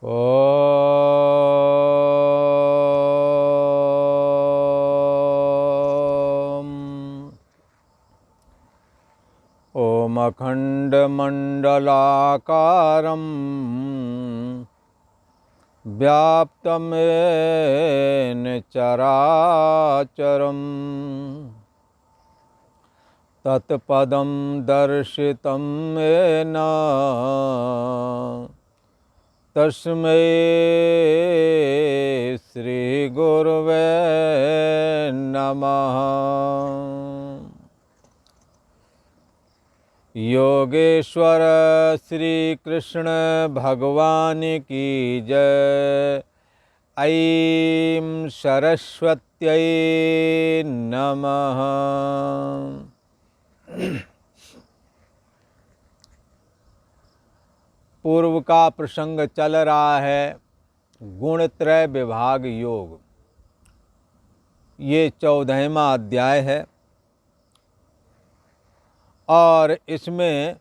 ॐ अखण्डमण्डलाकारं व्याप्तं चराचरं तत्पदं दर्शितं येन तस्मै श्रीगुरवे नमः। योगेश्वर श्री कृष्ण भगवान की जय। ऐं सरस्वत्यै नमः। पूर्व का प्रसंग चल रहा है गुणत्रय विभाग योग। ये 14वां अध्याय है और इसमें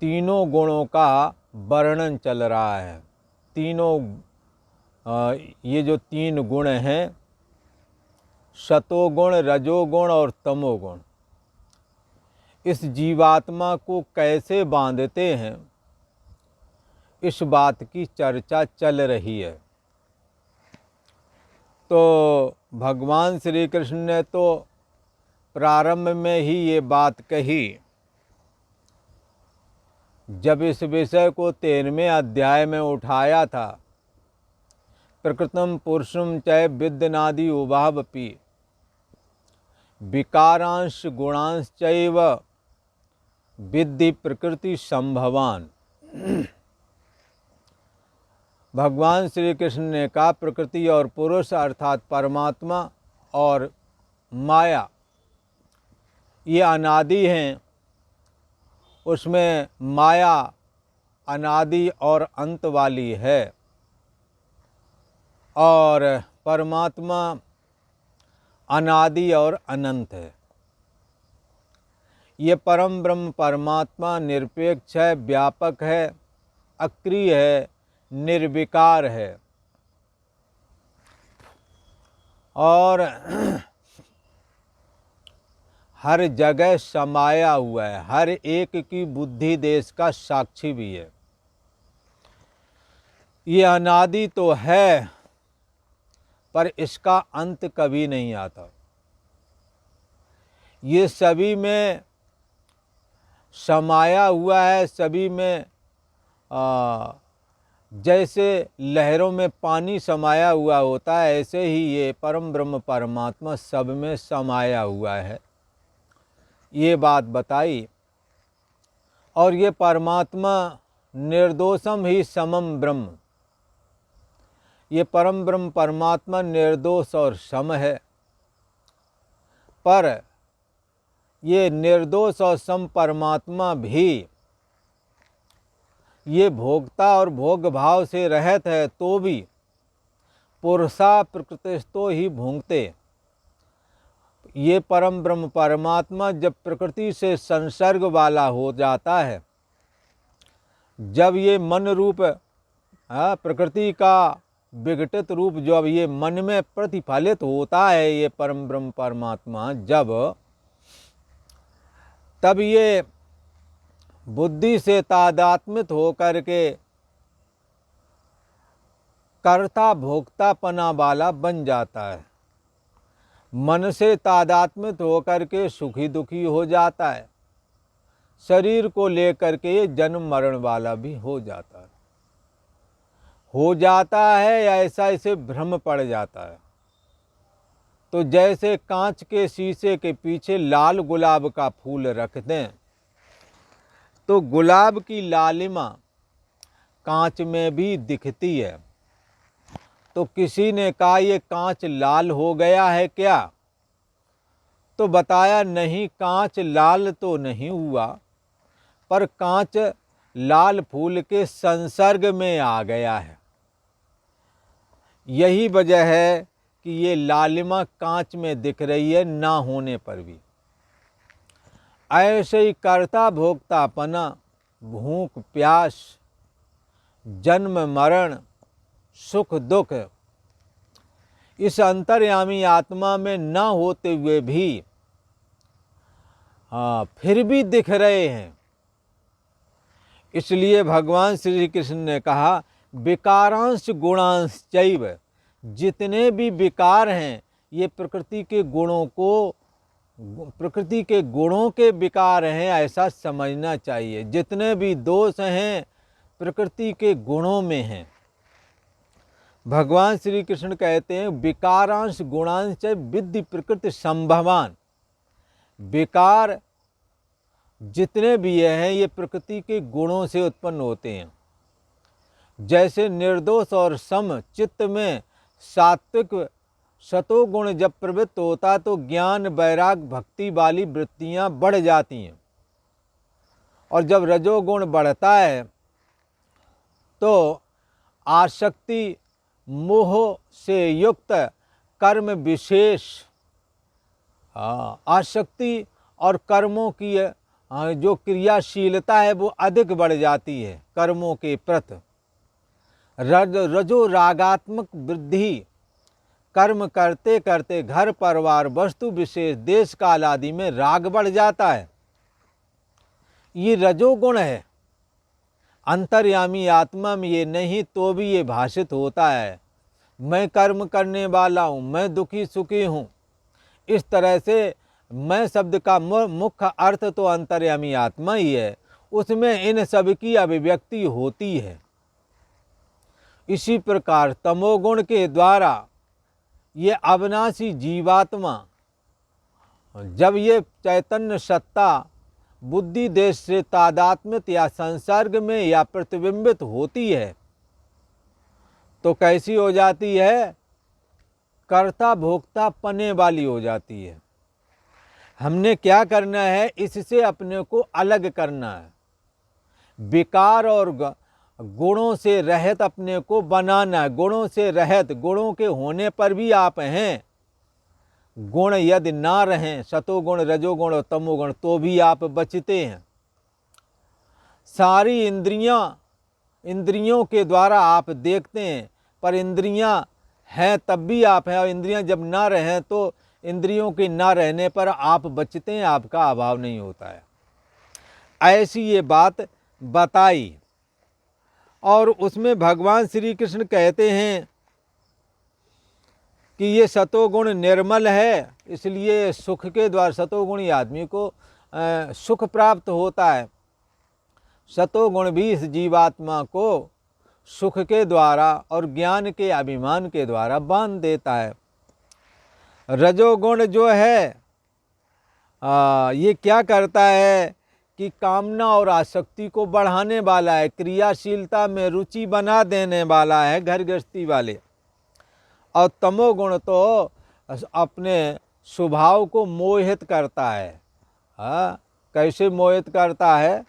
तीनों गुणों का वर्णन चल रहा है। ये जो तीन गुण हैं, सतोगुण, रजोगुण और तमोगुण, इस जीवात्मा को कैसे बांधते हैं, इस बात की चर्चा चल रही है। तो भगवान श्री कृष्ण ने तो प्रारंभ में ही ये बात कही, जब इस विषय को 13वें अध्याय में उठाया था। प्रकृतम पुरुषम चै विद्यनादि उभावपि विकारांश गुणांश चैव विद्धि प्रकृति संभवान। भगवान श्री कृष्ण ने कहा, प्रकृति और पुरुष अर्थात परमात्मा और माया ये अनादि हैं। उसमें माया अनादि और अंत वाली है और परमात्मा अनादि और अनंत है। ये परम ब्रह्म परमात्मा निरपेक्ष है, व्यापक है, अक्रिय है, निर्विकार है और हर जगह समाया हुआ है। हर एक की बुद्धि देश का साक्षी भी है। ये अनादि तो है, पर इसका अंत कभी नहीं आता। ये सभी में समाया हुआ है। सभी में जैसे लहरों में पानी समाया हुआ होता है, ऐसे ही ये परम ब्रह्म परमात्मा सब में समाया हुआ है। ये बात बताई। और ये परमात्मा निर्दोषम ही समम ब्रह्म, ये परम ब्रह्म परमात्मा निर्दोष और सम है। पर ये निर्दोष और सम परमात्मा भी ये भोक्ता और भोग भाव से रहत है, तो भी पुरुषा प्रकृतिस्थो ही भोंगते। ये परम ब्रह्म परमात्मा जब प्रकृति से संसर्ग वाला हो जाता है, जब ये मन रूप प्रकृति का विघटित रूप जब ये मन में प्रतिफलित होता है, ये परम ब्रह्म परमात्मा तब ये बुद्धि से तादात्म्य होकर के कर्ता भोक्तापना वाला बन जाता है। मन से तादात्म्य होकर के सुखी दुखी हो जाता है। शरीर को लेकर के ये जन्म मरण वाला भी हो जाता है ऐसा इसे भ्रम पड़ जाता है। तो जैसे कांच के शीशे के पीछे लाल गुलाब का फूल रख दें, तो गुलाब की लालिमा कांच में भी दिखती है। तो किसी ने कहा, ये कांच लाल हो गया है क्या? तो बताया, नहीं, कांच लाल तो नहीं हुआ, पर कांच लाल फूल के संसर्ग में आ गया है। यही वजह है कि ये लालिमा कांच में दिख रही है, ना होने पर भी। ऐसे ही कर्ता भोक्तापना, भूख प्यास जन्म मरण सुख दुख इस अंतर्यामी आत्मा में न होते हुए भी फिर भी दिख रहे हैं। इसलिए भगवान श्री कृष्ण ने कहा विकारांश गुणांश चैव, जितने भी विकार हैं ये प्रकृति के गुणों के विकार हैं, ऐसा समझना चाहिए। जितने भी दोष हैं प्रकृति के गुणों में हैं। भगवान श्री कृष्ण कहते हैं विकारांश गुणांश विद्धि प्रकृति संभवान। विकार जितने भी हैं ये प्रकृति के गुणों से उत्पन्न होते हैं। जैसे निर्दोष और सम चित्त में सात्विक सतोगुण जब प्रवृत्त होता तो ज्ञान वैराग भक्ति वाली वृत्तियां बढ़ जाती हैं, और जब रजोगुण बढ़ता है तो आसक्ति मोह से युक्त कर्म विशेष आसक्ति और कर्मों की जो क्रियाशीलता है वो अधिक बढ़ जाती है। कर्मों के प्रति रजो रागात्मक वृद्धि, कर्म करते करते घर परिवार वस्तु विशेष देश काल आदि में राग बढ़ जाता है। ये रजोगुण है। अंतर्यामी आत्मा में ये नहीं तो भी ये भाषित होता है, मैं कर्म करने वाला हूँ, मैं दुखी सुखी हूँ। इस तरह से मैं शब्द का मुख्य अर्थ तो अंतर्यामी आत्मा ही है, उसमें इन सब की अभिव्यक्ति होती है। इसी प्रकार तमोगुण के द्वारा ये अविनाशी जीवात्मा जब ये चैतन्य सत्ता बुद्धि देश से तादात्म्य या संसर्ग में या प्रतिबिंबित होती है तो कैसी हो जाती है? कर्ता भोक्ता पने वाली हो जाती है। हमने क्या करना है? इससे अपने को अलग करना है। विकार और गुणों से रहित अपने को बनाना है। गुणों से रहित, गुणों के होने पर भी आप हैं। गुण यदि ना रहें, सतोगुण रजोगुण और तमोगुण, तो भी आप बचते हैं। सारी इंद्रियों के द्वारा आप देखते हैं, पर इंद्रियां हैं तब भी आप हैं, और इंद्रियां जब ना रहें तो इंद्रियों के ना रहने पर आप बचते हैं, आपका अभाव नहीं होता है। ऐसी ये बात बताई। और उसमें भगवान श्री कृष्ण कहते हैं कि ये सतोगुण निर्मल है, इसलिए सुख के द्वारा सतोगुणी आदमी को सुख प्राप्त होता है। सतोगुण भी इस जीवात्मा को सुख के द्वारा और ज्ञान के अभिमान के द्वारा बांध देता है। रजोगुण जो है ये क्या करता है कि कामना और आसक्ति को बढ़ाने वाला है, क्रियाशीलता में रुचि बना देने वाला है घर गृहस्थी वाले। और तमोगुण तो अपने स्वभाव को मोहित करता है। कैसे मोहित करता है?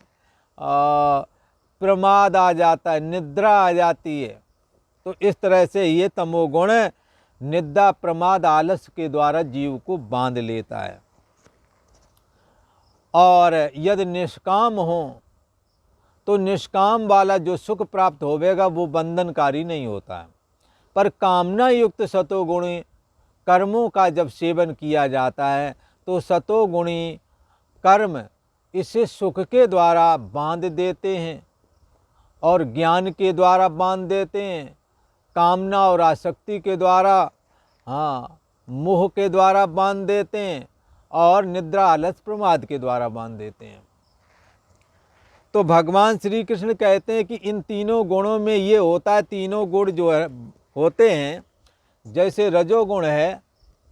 प्रमाद आ जाता है, निद्रा आ जाती है। तो इस तरह से ये तमोगुण निद्रा प्रमाद आलस के द्वारा जीव को बांध लेता है। और यदि निष्काम हो तो निष्काम वाला जो सुख प्राप्त होवेगा वो बंधनकारी नहीं होता है। पर कामना युक्त सतोगुणी कर्मों का जब सेवन किया जाता है तो सतोगुणी कर्म इसे सुख के द्वारा बांध देते हैं और ज्ञान के द्वारा बांध देते हैं, कामना और आसक्ति के द्वारा, मोह के द्वारा बांध देते हैं, और निद्रा आलस प्रमाद के द्वारा बांध देते हैं। तो भगवान श्री कृष्ण कहते हैं कि इन तीनों गुणों में ये होता है, तीनों गुण जो है होते हैं, जैसे रजोगुण है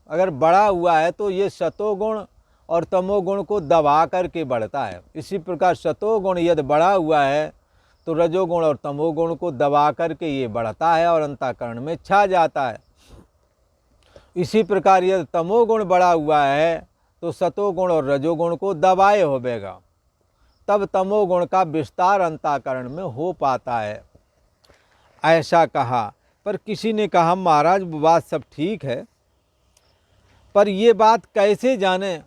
अगर बढ़ा हुआ है तो ये सतोगुण और तमोगुण को दबा करके बढ़ता है। इसी प्रकार सतोगुण यदि बढ़ा हुआ है तो रजोगुण और तमोगुण को दबा करके ये बढ़ता है और अंतःकरण में छा जाता है। इसी प्रकार यदि तमोगुण बढ़ा हुआ है तो सतोगुण और रजोगुण को दबाए होवेगा, तब तमोगुण का विस्तार अंतःकरण में हो पाता है। ऐसा कहा। पर किसी ने कहा महाराज बात सब ठीक है, पर ये बात कैसे जाने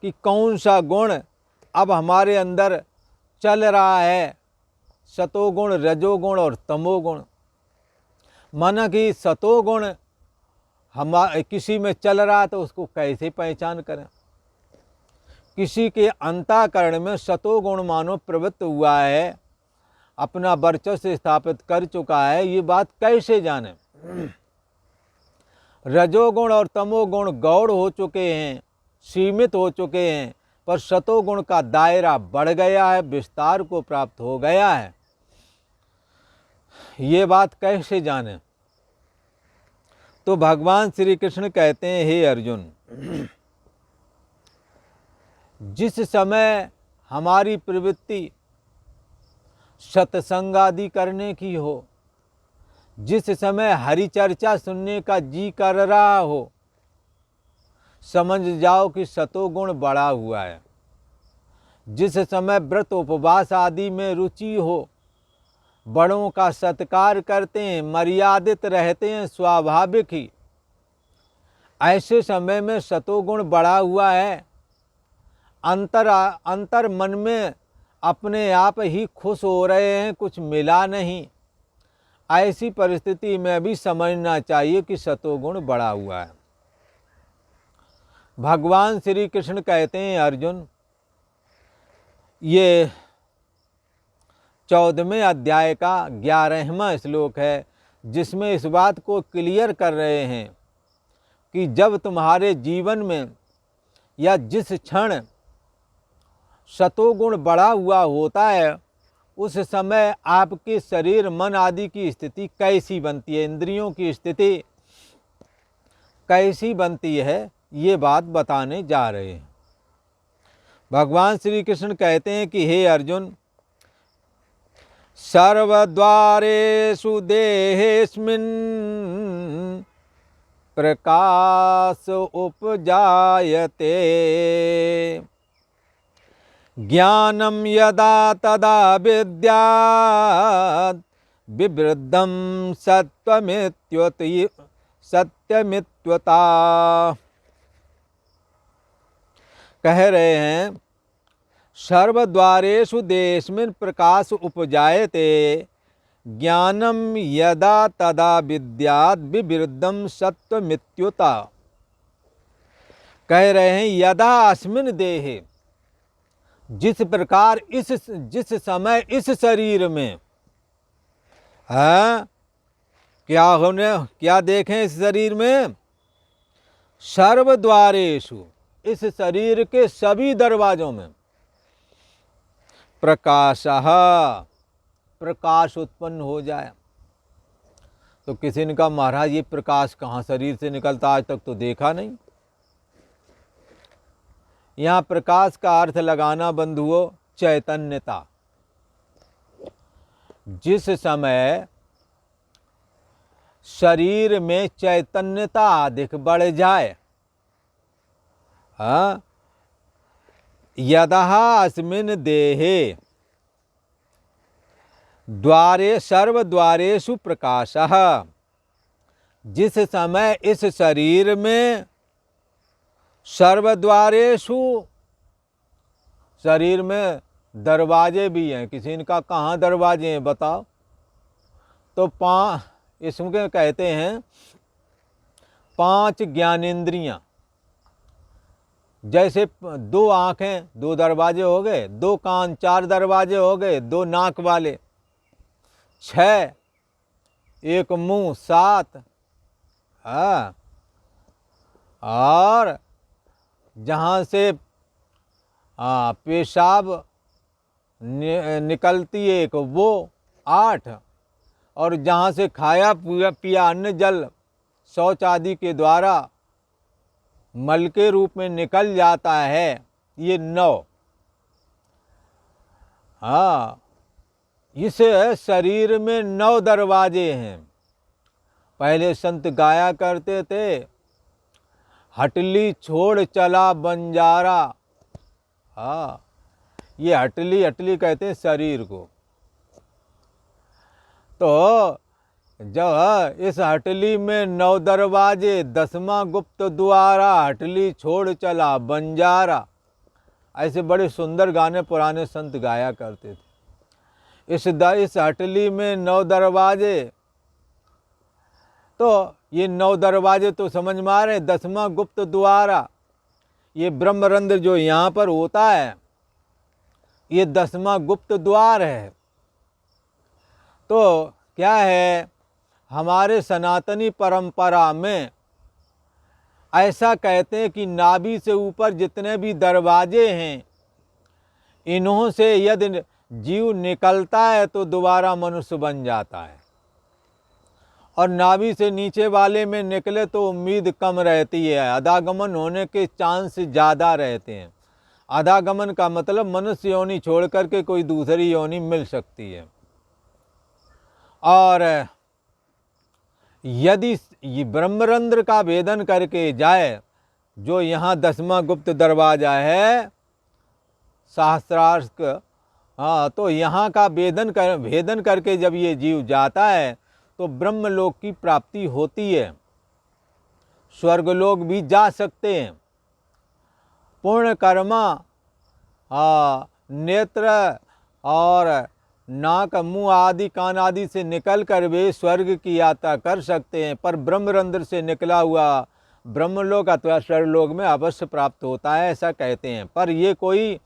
कि कौन सा गुण अब हमारे अंदर चल रहा है, सतोगुण, रजोगुण और तमोगुण। माना कि सतोगुण किसी में चल रहा तो उसको कैसे पहचान करें। किसी के अंतःकरण में सतोगुण मानो प्रवृत्त हुआ है, अपना वर्चस्व स्थापित कर चुका है, ये बात कैसे जाने। रजोगुण और तमोगुण गौड़ हो चुके हैं, सीमित हो चुके हैं, पर सतोगुण का दायरा बढ़ गया है, विस्तार को प्राप्त हो गया है। ये बात कैसे जाने। तो भगवान श्री कृष्ण कहते हैं, हे अर्जुन, जिस समय हमारी प्रवृत्ति सत्संग आदि करने की हो, जिस समय हरि चर्चा सुनने का जी कर रहा हो, समझ जाओ कि सतोगुण बढ़ा हुआ है। जिस समय व्रत उपवास आदि में रुचि हो, बड़ों का सत्कार करते हैं, मर्यादित रहते हैं स्वाभाविक ही, ऐसे समय में सतोगुण बढ़ा हुआ है। अंतर मन में अपने आप ही खुश हो रहे हैं, कुछ मिला नहीं। ऐसी परिस्थिति में भी समझना चाहिए कि सतोगुण बढ़ा हुआ है। भगवान श्री कृष्ण कहते हैं, अर्जुन, ये 14वें अध्याय का 11वां श्लोक है, जिसमें इस बात को क्लियर कर रहे हैं कि जब तुम्हारे जीवन में या जिस क्षण सतोगुण बढ़ा हुआ होता है, उस समय आपके शरीर मन आदि की स्थिति कैसी बनती है, इंद्रियों की स्थिति कैसी बनती है, ये बात बताने जा रहे हैं। भगवान श्री कृष्ण कहते हैं कि हे अर्जुन, सर्वद्वारेषु देहेऽस्मिन् प्रकाश उपजायते, ज्ञानं यदा तदा विद्यात् विवृद्धं सत्यमित्युता। कह रहे हैं, सर्वद्वारेषु देहेऽस्मिन् प्रकाश उपजायते, ज्ञानं यदा तदा विद्यात् विवृद्धं सत्यमित्युता। कह रहे हैं, यदा अस्मिन् देहे, जिस प्रकार जिस समय इस शरीर में क्या देखें इस शरीर में, सर्वद्वारेषु, इस शरीर के सभी दरवाजों में, प्रकाश उत्पन्न हो जाए। तो किसी ने कहा, महाराज ये प्रकाश कहाँ शरीर से निकलता, आज तक तो देखा नहीं। यहाँ प्रकाश का अर्थ लगाना बंधुओं चैतन्यता। जिस समय शरीर में चैतन्यता अधिक बढ़ जाए, यदा अस्मिन् देहे द्वारे सर्वद्वारेषु प्रकाशः, जिस समय इस शरीर में सर्वद्वारेषु, शरीर में दरवाजे भी हैं। किसी ने कहा कहाँ दरवाजे हैं बताओ, तो इसमें कहते हैं 5 ज्ञानेंद्रियां। जैसे 2 आँखें 2 दरवाजे हो गए, 2 कान 4 दरवाजे हो गए, 2 नाक वाले 6, 1 मुंह 7, और जहाँ से पेशाब निकलती है एक वो 8, और जहाँ से खाया पिया अन्न जल शौच आदि के द्वारा मल के रूप में निकल जाता है ये 9। इस शरीर में 9 दरवाजे हैं। पहले संत गाया करते थे, हटली छोड़ चला बंजारा। ये हटली कहते हैं शरीर को। तो जब इस हटली में 9 दरवाजे, 10वां गुप्त द्वारा, हटली छोड़ चला बंजारा, ऐसे बड़े सुंदर गाने पुराने संत गाया करते थे। इस हटली में 9 दरवाजे। तो ये 9 दरवाजे तो समझ में आ रहे। 10वां गुप्त द्वारा, ये ब्रह्मरंध्र जो यहाँ पर होता है, ये 10वां गुप्त द्वार है। तो क्या है, हमारे सनातनी परंपरा में ऐसा कहते हैं कि नाभि से ऊपर जितने भी दरवाजे हैं, इन्हों से यदि जीव निकलता है तो दोबारा मनुष्य बन जाता है, और नाभि से नीचे वाले में निकले तो उम्मीद कम रहती है, अधागमन होने के चांस ज़्यादा रहते हैं। अधागमन का मतलब मनुष्य योनि छोड़ करके कोई दूसरी योनि मिल सकती है। और यदि ये ब्रह्मरंध्र का भेदन करके जाए, जो यहाँ 10वां गुप्त दरवाजा है सहस्रार्क, हाँ, तो यहाँ का भेदन करके जब ये जीव जाता है तो ब्रह्मलोक की प्राप्ति होती है, स्वर्गलोक भी जा सकते हैं। पूर्ण कर्मा नेत्र और नाक, मुंह आदि, कान आदि से निकल कर वे स्वर्ग की यात्रा कर सकते हैं, पर ब्रह्मरंध्र से निकला हुआ ब्रह्मलोक अथवा स्वर्गलोक में अवश्य प्राप्त होता है, ऐसा कहते हैं। पर ये कोई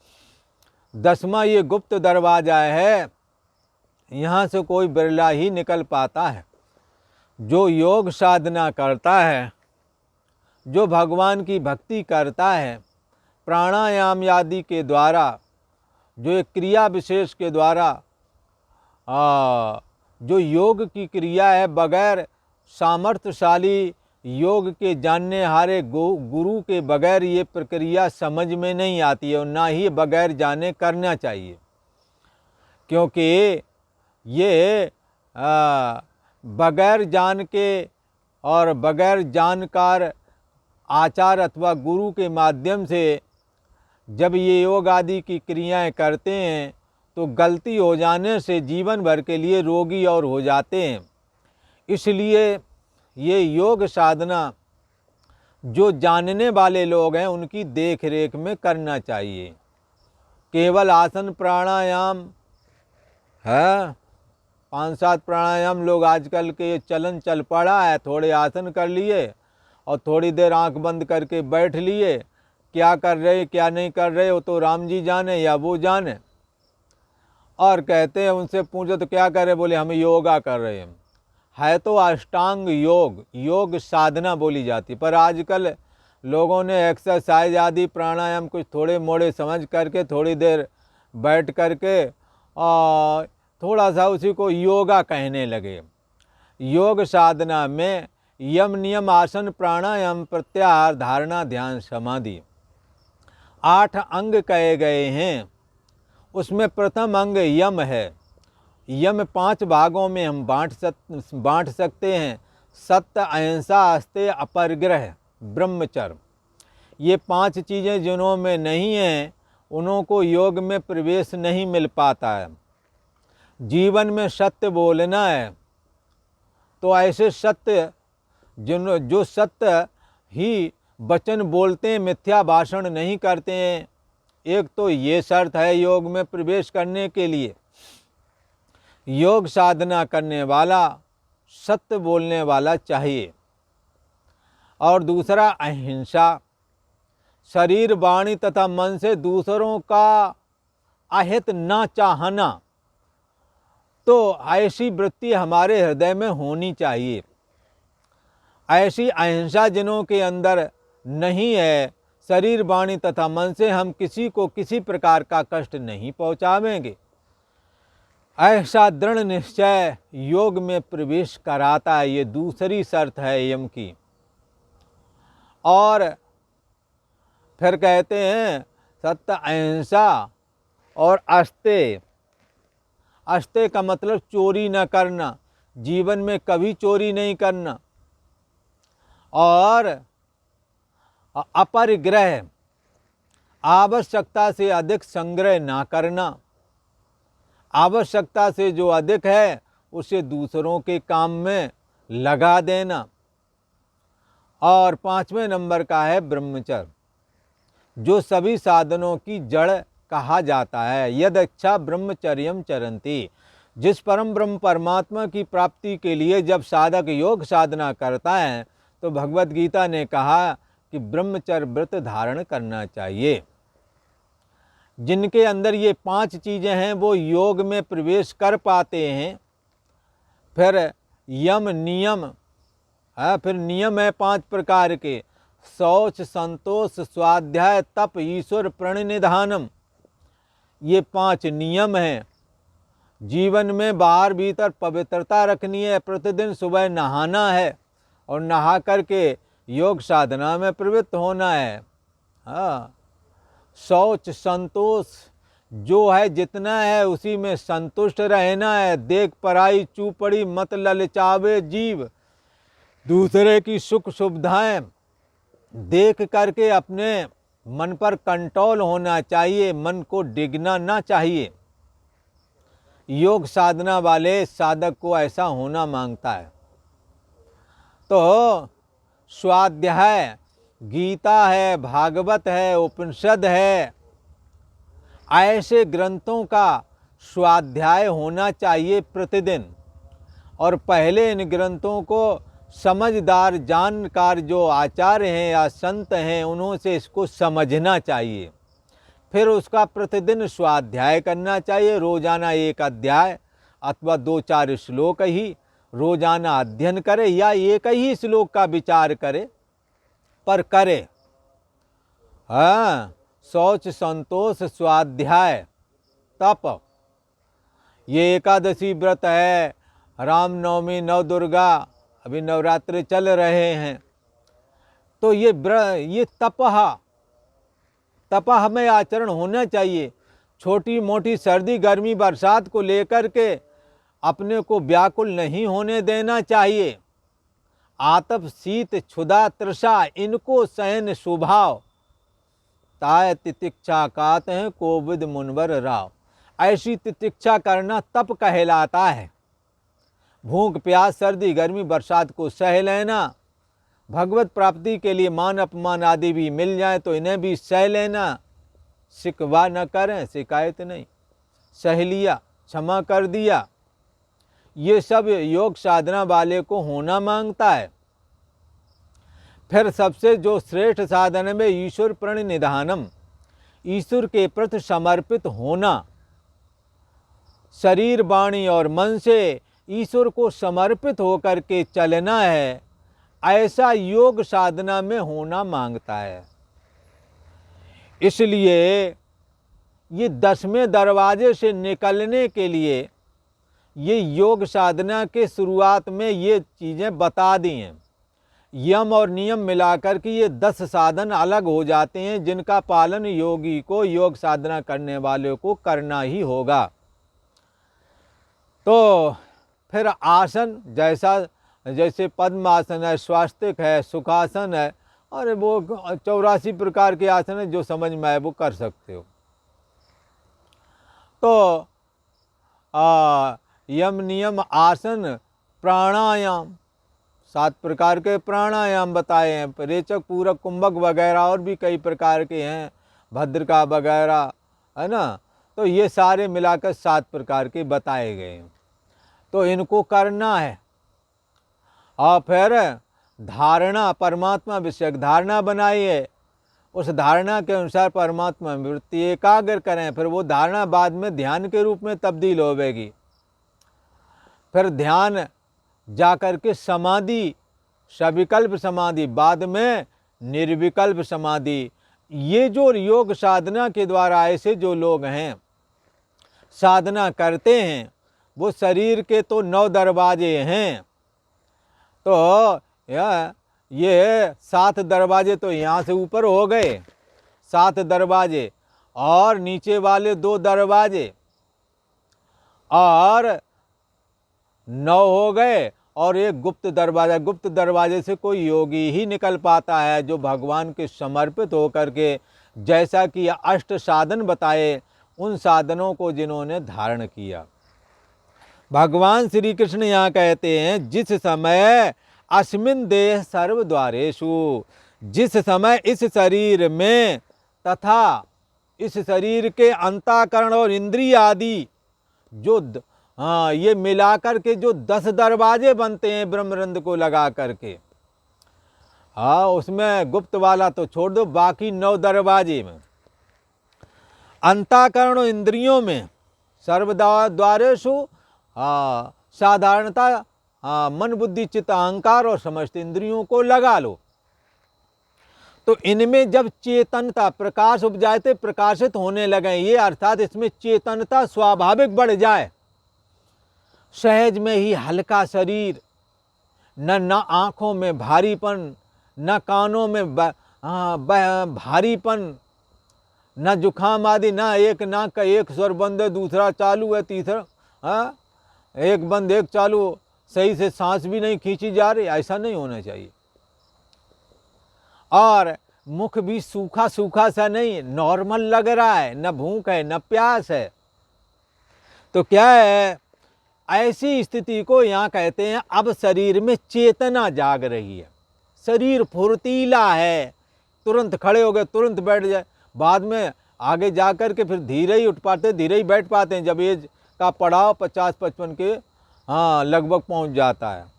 10वां ये गुप्त दरवाजा है, यहाँ से कोई बिरला ही निकल पाता है। जो योग साधना करता है, जो भगवान की भक्ति करता है, प्राणायाम आदि के द्वारा, जो एक क्रिया विशेष के द्वारा, जो योग की क्रिया है, बगैर सामर्थ्यशाली योग के जानने हारे गुरु के बगैर ये प्रक्रिया समझ में नहीं आती है, और ना ही बगैर जाने करना चाहिए। क्योंकि ये बगैर जान के और बगैर जानकार आचार अथवा गुरु के माध्यम से जब ये योग आदि की क्रियाएं करते हैं तो गलती हो जाने से जीवन भर के लिए रोगी और हो जाते हैं। इसलिए ये योग साधना जो जानने वाले लोग हैं उनकी देख रेख में करना चाहिए। केवल आसन प्राणायाम है, 5-7 प्राणायाम लोग आजकल के चलन चल पड़ा है, थोड़े आसन कर लिए और थोड़ी देर आंख बंद करके बैठ लिए। क्या कर रहे क्या नहीं कर रहे वो तो राम जी जाने या वो जाने। और कहते हैं, उनसे पूछो तो क्या कर रहे, बोले हम योगा कर रहे हैं। है तो अष्टांग योग, योग साधना बोली जाती, पर आजकल लोगों ने एक्सरसाइज आदि प्राणायाम कुछ थोड़े मोड़े समझ करके थोड़ी देर बैठ करके और थोड़ा सा उसी को योगा कहने लगे। योग साधना में यम नियम आसन प्राणायाम प्रत्याहार धारणा ध्यान समाधि 8 अंग कहे गए हैं। उसमें प्रथम अंग यम है। यम 5 भागों में हम बांट सकते हैं। सत्य, अहिंसा, अस्तेय, अपरिग्रह, ब्रह्मचर्य। ये 5 चीज़ें जिन्हों में नहीं हैं उन्हों को योग में प्रवेश नहीं मिल पाता है। जीवन में सत्य बोलना है तो ऐसे सत्य जो सत्य ही वचन बोलते हैं, मिथ्या भाषण नहीं करते हैं। एक तो ये शर्त है योग में प्रवेश करने के लिए, योग साधना करने वाला सत्य बोलने वाला चाहिए। और दूसरा अहिंसा, शरीर वाणी तथा मन से दूसरों का अहित ना चाहना। तो ऐसी वृत्ति हमारे हृदय में होनी चाहिए। ऐसी अहिंसा जिन्हों के अंदर नहीं है, शरीर वाणी तथा मन से हम किसी को किसी प्रकार का कष्ट नहीं पहुंचावेंगे, ऐसा दृढ़ निश्चय योग में प्रवेश कराता है। ये दूसरी शर्त है यम की। और फिर कहते हैं सत्य, अहिंसा और अस्तेय। अस्तेय का मतलब चोरी न करना, जीवन में कभी चोरी नहीं करना। और अपरिग्रह, आवश्यकता से अधिक संग्रह ना करना। आवश्यकता से जो अधिक है उसे दूसरों के काम में लगा देना। और 5वें नंबर का है ब्रह्मचर्य, जो सभी साधनों की जड़ कहा जाता है। यद इच्छा ब्रह्मचर्यम चरंती, जिस परम ब्रह्म परमात्मा की प्राप्ति के लिए जब साधक योग साधना करता है तो भगवत गीता ने कहा कि ब्रह्मचर्य व्रत धारण करना चाहिए। जिनके अंदर ये 5 चीज़ें हैं वो योग में प्रवेश कर पाते हैं। फिर यम नियम, फिर नियम है 5 प्रकार के, शौच, संतोष, स्वाध्याय, तप, ईश्वर प्रणिधानम। ये 5 नियम हैं। जीवन में बाहर भीतर पवित्रता रखनी है, प्रतिदिन सुबह नहाना है और नहा करके योग साधना में प्रवृत्त होना है। हाँ, शौच, संतोष जो है जितना है उसी में संतुष्ट रहना है। देख पराई चूपड़ी मत ललचावे जीव, दूसरे की सुख सुविधाएं देख करके अपने मन पर कंट्रोल होना चाहिए, मन को डिगना ना चाहिए। योग साधना वाले साधक को ऐसा होना मांगता है। तो स्वाध्याय, गीता है, भागवत है, उपनिषद है, ऐसे ग्रंथों का स्वाध्याय होना चाहिए प्रतिदिन। और पहले इन ग्रंथों को समझदार जानकार जो आचार्य हैं या संत हैं उन्हों से इसको समझना चाहिए। फिर उसका प्रतिदिन स्वाध्याय करना चाहिए। रोजाना 1 अध्याय अथवा 2-4 श्लोक ही रोजाना अध्ययन करे या एक ही श्लोक का विचार करे, पर करे। हाँ, शौच, संतोष, स्वाध्याय, तप। ये एकादशी व्रत है, रामनवमी, नवदुर्गा, अभी नवरात्रि चल रहे हैं। तो ये तपह में आचरण होना चाहिए। छोटी मोटी सर्दी गर्मी बरसात को लेकर के अपने को व्याकुल नहीं होने देना चाहिए। आतप शीत क्षुधा तृषा इनको सहन स्वभाव, ताय तितिक्षा कात हैं कोविद मुनवर राव। ऐसी तितिक्षा करना तप कहलाता है। भूख प्यास सर्दी गर्मी बरसात को सह लेना, भगवत प्राप्ति के लिए मान अपमान आदि भी मिल जाए तो इन्हें भी सह लेना। शिकवा न करें, शिकायत नहीं, सह लिया, क्षमा कर दिया। ये सब योग साधना वाले को होना मांगता है। फिर सबसे जो श्रेष्ठ साधन में ईश्वर प्रणिधानम, ईश्वर के प्रति समर्पित होना। शरीर वाणी और मन से ईश्वर को समर्पित होकर के चलना है, ऐसा योग साधना में होना मांगता है। इसलिए ये 10वें दरवाजे से निकलने के लिए ये योग साधना के शुरुआत में ये चीज़ें बता दी हैं। यम और नियम मिलाकर के ये 10 साधन अलग हो जाते हैं, जिनका पालन योगी को, योग साधना करने वाले को करना ही होगा। तो फिर आसन जैसे पद्मासन है, स्वास्तिक है, सुखासन है, और वो 84 प्रकार के आसन है, जो समझ में आए वो कर सकते हो। तो यम नियम आसन प्राणायाम, 7 प्रकार के प्राणायाम बताए हैं। रेचक पूरक कुंभक वगैरह और भी कई प्रकार के हैं, भद्रका वगैरह, है ना। तो ये सारे मिलाकर 7 प्रकार के बताए गए हैं। तो इनको करना है। और फिर धारणा, परमात्मा विषयक धारणा बनाइए। उस धारणा के अनुसार परमात्मा में वृत्ति एकाग्र करें। फिर वो धारणा बाद में ध्यान के रूप में तब्दील होवेगी। फिर ध्यान जाकर के समाधि, सविकल्प समाधि, बाद में निर्विकल्प समाधि। ये जो योग साधना के द्वारा ऐसे जो लोग हैं साधना करते हैं, वो शरीर के तो 9 दरवाजे हैं। तो ये 7 दरवाजे तो यहाँ से ऊपर हो गए, 7 दरवाजे, और नीचे वाले 2 दरवाजे, और 9 हो गए, और एक गुप्त दरवाजा। गुप्त दरवाजे से कोई योगी ही निकल पाता है, जो भगवान के समर्पित होकर के, जैसा कि 8 साधन बताए, उन साधनों को जिन्होंने धारण किया। भगवान श्री कृष्ण यहाँ कहते हैं, जिस समय अस्मिन देह सर्व द्वारेषु, जिस समय इस शरीर में तथा इस शरीर के अंतःकरण और इंद्रिय आदि जो हाँ, ये मिलाकर के जो 10 दरवाजे बनते हैं ब्रह्मरंध्र को लगा करके, हाँ, उसमें गुप्त वाला तो छोड़ दो, बाकी 9 दरवाजे में अंतःकरण और इंद्रियों में सर्वद्वारेषु साधारणता मन बुद्धि चित्त अहंकार और समस्त इंद्रियों को लगा लो। तो इनमें जब चेतनता प्रकाश उपजाते प्रकाशित होने लगे, ये अर्थात इसमें चेतनता स्वाभाविक बढ़ जाए, सहज में ही हल्का शरीर, न आँखों में भारीपन, न कानों में भारीपन, न जुखाम आदि, न एक नाक का एक स्वर बंद है दूसरा चालू है तीसरा एक बंद एक चालू, सही से सांस भी नहीं खींची जा रही, ऐसा नहीं होना चाहिए। और मुख भी सूखा सूखा सा नहीं, नॉर्मल लग रहा है, न भूख है न प्यास है। तो क्या है, ऐसी स्थिति को यहाँ कहते हैं अब शरीर में चेतना जाग रही है, शरीर फुर्तीला है, तुरंत खड़े हो गए तुरंत बैठ जाए, बाद में आगे जा कर के फिर धीरे ही उठ पाते धीरे ही बैठ पाते हैं, जब एज का पड़ाव 50-55 के लगभग पहुंच जाता है।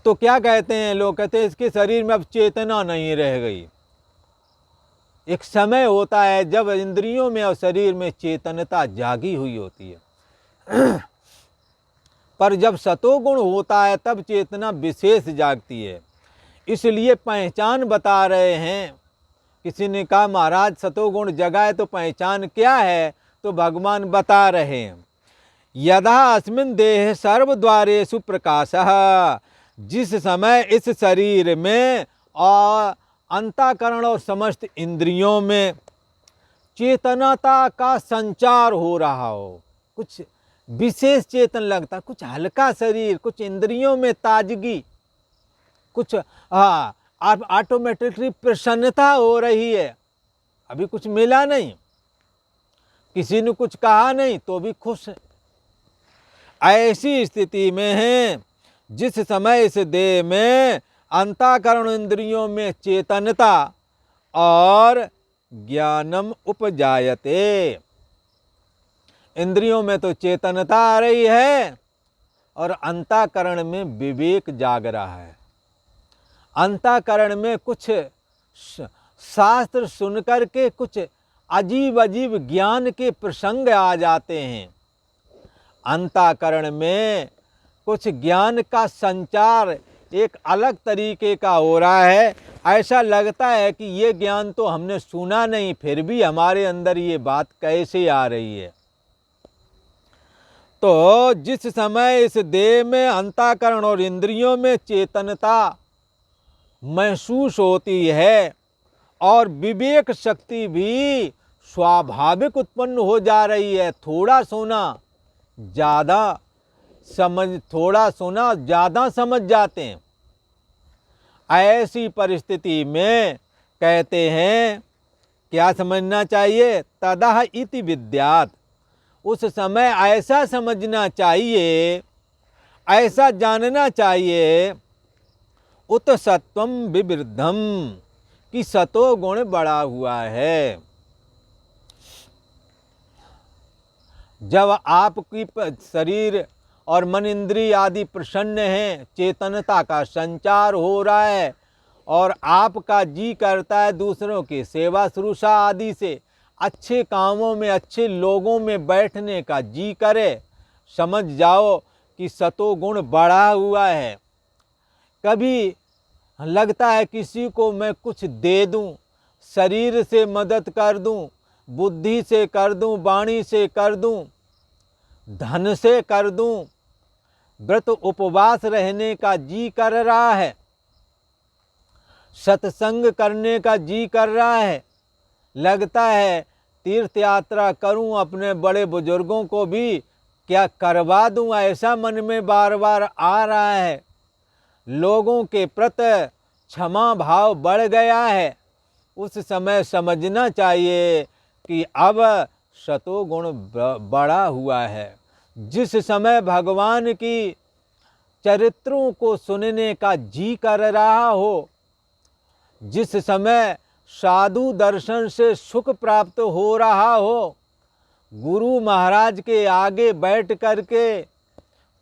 तो क्या कहते हैं लोग, कहते हैं इसके शरीर में अब चेतना नहीं रह गई। एक समय होता है जब इंद्रियों में और शरीर में चेतनता जागी हुई होती है पर जब सतोगुण होता है तब चेतना विशेष जागती है। इसलिए पहचान बता रहे हैं। किसी ने कहा महाराज सतोगुण जगाए तो पहचान क्या है, तो भगवान बता रहे हैं, यदा अस्मिन् देह सर्वद्वारेषु प्रकाशः, जिस समय इस शरीर में और अंतःकरण और समस्त इंद्रियों में चेतनता का संचार हो रहा हो, कुछ विशेष चेतन लगता, कुछ हल्का शरीर, कुछ इंद्रियों में ताजगी, कुछ ऑटोमेटिकली प्रसन्नता हो रही है। अभी कुछ मिला नहीं, किसी ने कुछ कहा नहीं तो भी खुश है। ऐसी स्थिति में है जिस समय इस देह में अंतःकरण इंद्रियों में चेतनता और ज्ञानम उपजायते, इंद्रियों में तो चेतनता आ रही है और अंतःकरण में विवेक जाग रहा है। अंतःकरण में कुछ शास्त्र सुनकर के कुछ अजीब अजीब ज्ञान के प्रसंग आ जाते हैं। अंतःकरण में कुछ ज्ञान का संचार एक अलग तरीके का हो रहा है। ऐसा लगता है कि ये ज्ञान तो हमने सुना नहीं, फिर भी हमारे अंदर ये बात कैसे आ रही है। तो जिस समय इस देह में अंतःकरण और इंद्रियों में चेतनता महसूस होती है और विवेक शक्ति भी स्वाभाविक उत्पन्न हो जा रही है, थोड़ा सुना ज़्यादा समझ जाते हैं। ऐसी परिस्थिति में कहते हैं क्या समझना चाहिए, तदह इति विद्यात्, उस समय ऐसा समझना चाहिए, ऐसा जानना चाहिए, उत सत्वम विवृद्धम, कि सतोगुण बढ़ा हुआ है। जब आपकी शरीर और मन इंद्रिय आदि प्रसन्न हैं, चेतनता का संचार हो रहा है और आपका जी करता है दूसरों की सेवा शुश्रूषा आदि से, अच्छे कामों में अच्छे लोगों में बैठने का जी करे, समझ जाओ कि सतोगुण बढ़ा हुआ है। कभी लगता है किसी को मैं कुछ दे दूं, शरीर से मदद कर दूं, बुद्धि से कर दूं, वाणी से कर दूं, धन से कर दूं, व्रत उपवास रहने का जी कर रहा है, सत्संग करने का जी कर रहा है, लगता है तीर्थ यात्रा करूं, अपने बड़े बुजुर्गों को भी क्या करवा दूं, ऐसा मन में बार बार आ रहा है। लोगों के प्रति क्षमा भाव बढ़ गया है। उस समय समझना चाहिए कि अब सतोगुण बढ़ा हुआ है। जिस समय भगवान की चरित्रों को सुनने का जी कर रहा हो, जिस समय साधु दर्शन से सुख प्राप्त हो रहा हो, गुरु महाराज के आगे बैठ कर के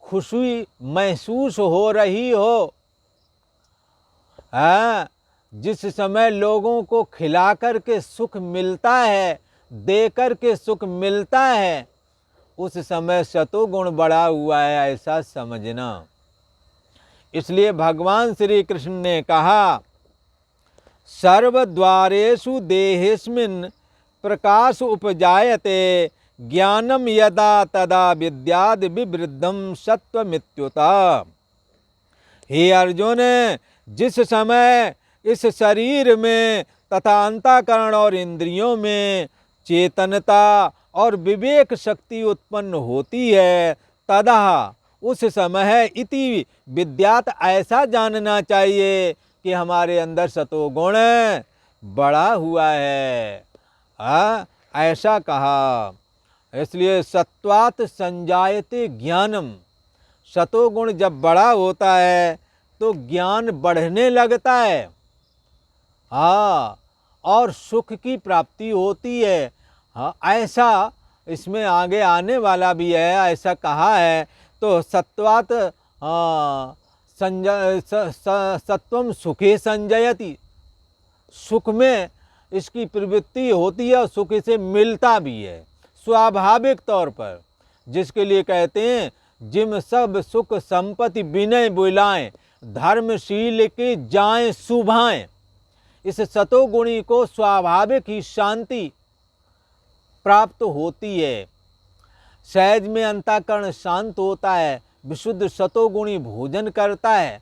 खुशी महसूस हो रही हो, हाँ, जिस समय लोगों को खिला कर के सुख मिलता है, दे कर के सुख मिलता है, उस समय सतोगुण बढ़ा हुआ है, ऐसा समझना। इसलिए भगवान श्री कृष्ण ने कहा, सर्वद्वारेषु देहेस्मिन् प्रकाश उपजायते ज्ञानम यदा तदा विद्याद विवृद्धम सत्वमित्युता। हे अर्जुन, जिस समय इस शरीर में तथा अंतःकरण और इंद्रियों में चेतनता और विवेक शक्ति उत्पन्न होती है, तदा उस समय इति विद्यात, ऐसा जानना चाहिए कि हमारे अंदर सतोगुण बढ़ा हुआ है। ऐसा कहा। इसलिए सत्वात संजायते ज्ञानम, सतोगुण जब बड़ा होता है तो ज्ञान बढ़ने लगता है, हाँ, और सुख की प्राप्ति होती है। हाँ, ऐसा इसमें आगे आने वाला भी है, ऐसा कहा है। तो सत्वात सत्वम सुखे संजयति, सुख में इसकी प्रवृत्ति होती है और सुख इसे मिलता भी है स्वाभाविक तौर पर, जिसके लिए कहते हैं जिम सब सुख संपत्ति विनय बुलाएं, धर्मशील के जाएं शुभाएं। इस सतोगुणी को स्वाभाविक ही शांति प्राप्त होती है। सहज में अंतःकरण शांत होता है, विशुद्ध सतोगुणी भोजन करता है।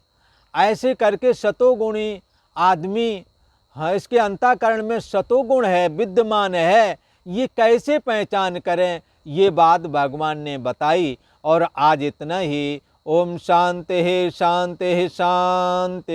ऐसे करके सतोगुणी आदमी, हाँ, इसके अंतःकरण में सतोगुण है, विद्यमान है, ये कैसे पहचान करें, ये बात भगवान ने बताई। और आज इतना ही। ओम शांति शांति शांति।